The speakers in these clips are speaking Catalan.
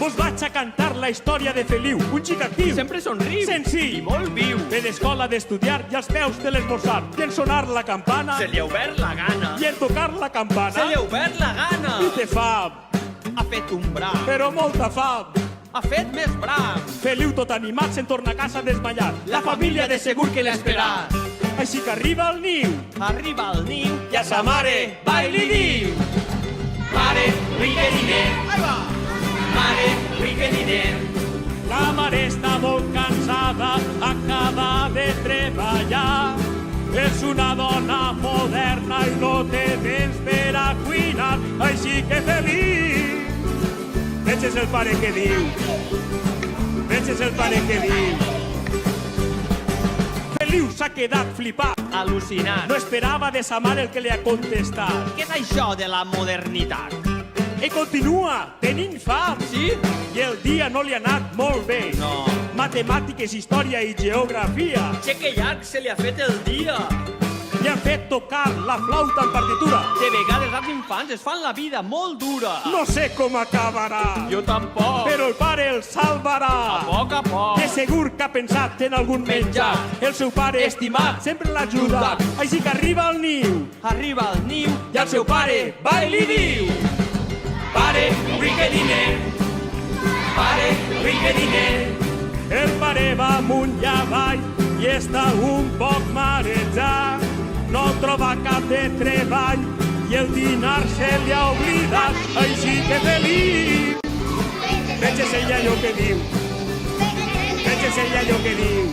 Vos vaig a cantar la història de Feliu, un xic actiu, Sempre somriu senzill i molt viu. ve d'escola d'estudiar i als peus de l'esmorzar i en sonar la campana Se li ha obert la gana. i en tocar la campana Se li ha obert la gana. i té fam, Ha fet un bram. però molta fam. Ha fet més bram. Feliu tot animat se'n torna a casa desmallat. La família de segur que l'ha esperat. Així que arriba al niu Arriba al niu i a sa mare va i li diu: Mare, vinga diner. Ahí va. Mare, vinga diner. la mare està molt cansada, acaba de treballar. És una dona moderna i no té temps per a cuinar, així que Feliu, veig el pare que diu, veig el pare que diu. Feliu s'ha quedat flipat, Al·lucinant. no esperava de sa mare el que li ha contestat. Què és això de la modernitat? I continua tenint fam, Sí? i el dia no li ha anat molt bé. No. Matemàtiques, història i geografia. Xeque llarg se li ha fet el dia. Li han fet tocar la flauta en partitura. De vegades els infants es fan la vida molt dura. No sé com acabarà, Jo tampoc. però el pare el salvarà. A poc a poc. De segur que ha pensat en algun menjar. El seu pare estimat sempre l'ha ajudat. Així que arriba al niu Arriba al niu i el seu pare va i li diu: Pare, vinga diner. Pare, vinga diner. el pare va amunt i avall i està un poc marejat. No troba cap de treball i el dinar se li ha oblidat. Així que Feliu, veig el iaio que diu, veig el iaio que diu.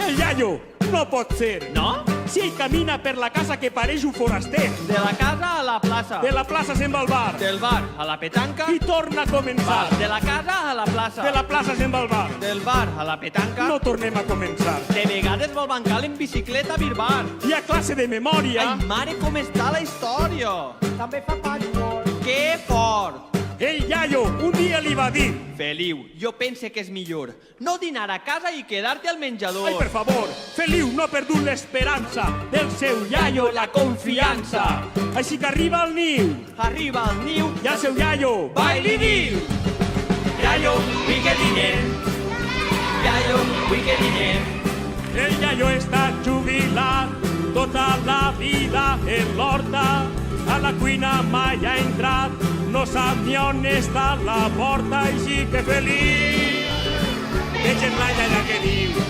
El iaio no pot ser. No? Si ell camina per la casa que pareix un foraster. De la casa a la plaça. De la plaça se'n va al bar Del bar a la petanca. i torna a començar. De la casa a la plaça. De la plaça se'n va al bar. Del bar a la petanca. No tornem a començar. De vegades vol bancar en bicicleta a Birbar. Hi ha classe de memòria. Ai, mare, com està la història. També fa patchwork. Que fort. El iaio un dia li va dir: Feliu, jo pense que és millor no dinar a casa i quedar-te al menjador. ai, per favor, Feliu no ha perdut l'esperança del seu iaio, la confiança. Així que arriba al niu Arriba al niu i el seu iaio va i li diu: Iaio, vinga diner. Iaio, vinga diner. el iaio està jubilat tota la vida en l'horta. A la cuina mai ha entrat, no sap ni on està la porta. Així que Feliu, veig la iaia que diu,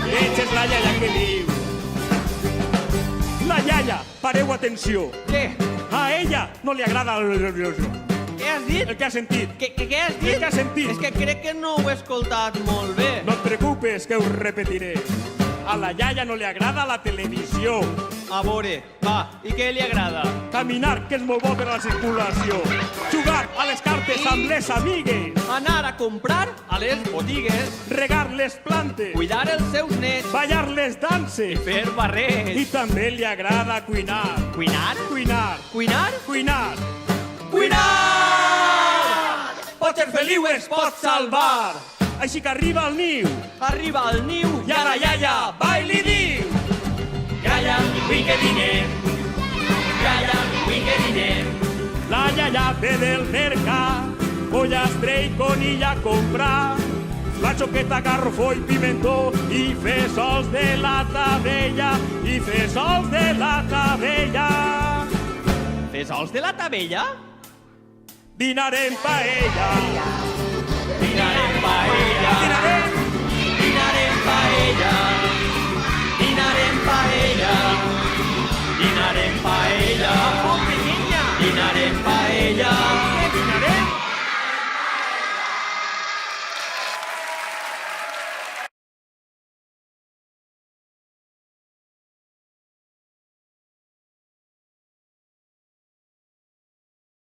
veig la iaia que diu. La iaia, pareu atenció, Què? a ella no li agrada Què has dit? el que ha sentit. Què has dit? El que has sentit. És que crec que no ho he escoltat molt bé. No et preocupes, que ho repetiré. A la iaia no li agrada la televisió. A veure, va, i què li agrada? Caminar, que és molt bo per a la circulació. Jugar a les cartes amb les amigues. Anar a comprar a les botigues, Regar les plantes. cuidar els seus nets, Ballar les danses. fer I barrets. també li agrada cuinar. Cuinar? Cuinar. Cuinar? Cuinar. Cuinar! Potser Feliu es pot salvar. Així que arriba al niu Arriba al niu i a la iaia va i li diu: Iaia, vinga diner. Iaia, vinga diner. la iaia ve del mercat, pollastre i conill a comprar. La xoqueta, garrofó i pimentó i fesols de la tabella, i fesols de la tabella. Fesols de la tabella? Dinarem paella. Dinarem paella. Dinarem Dinarem paella.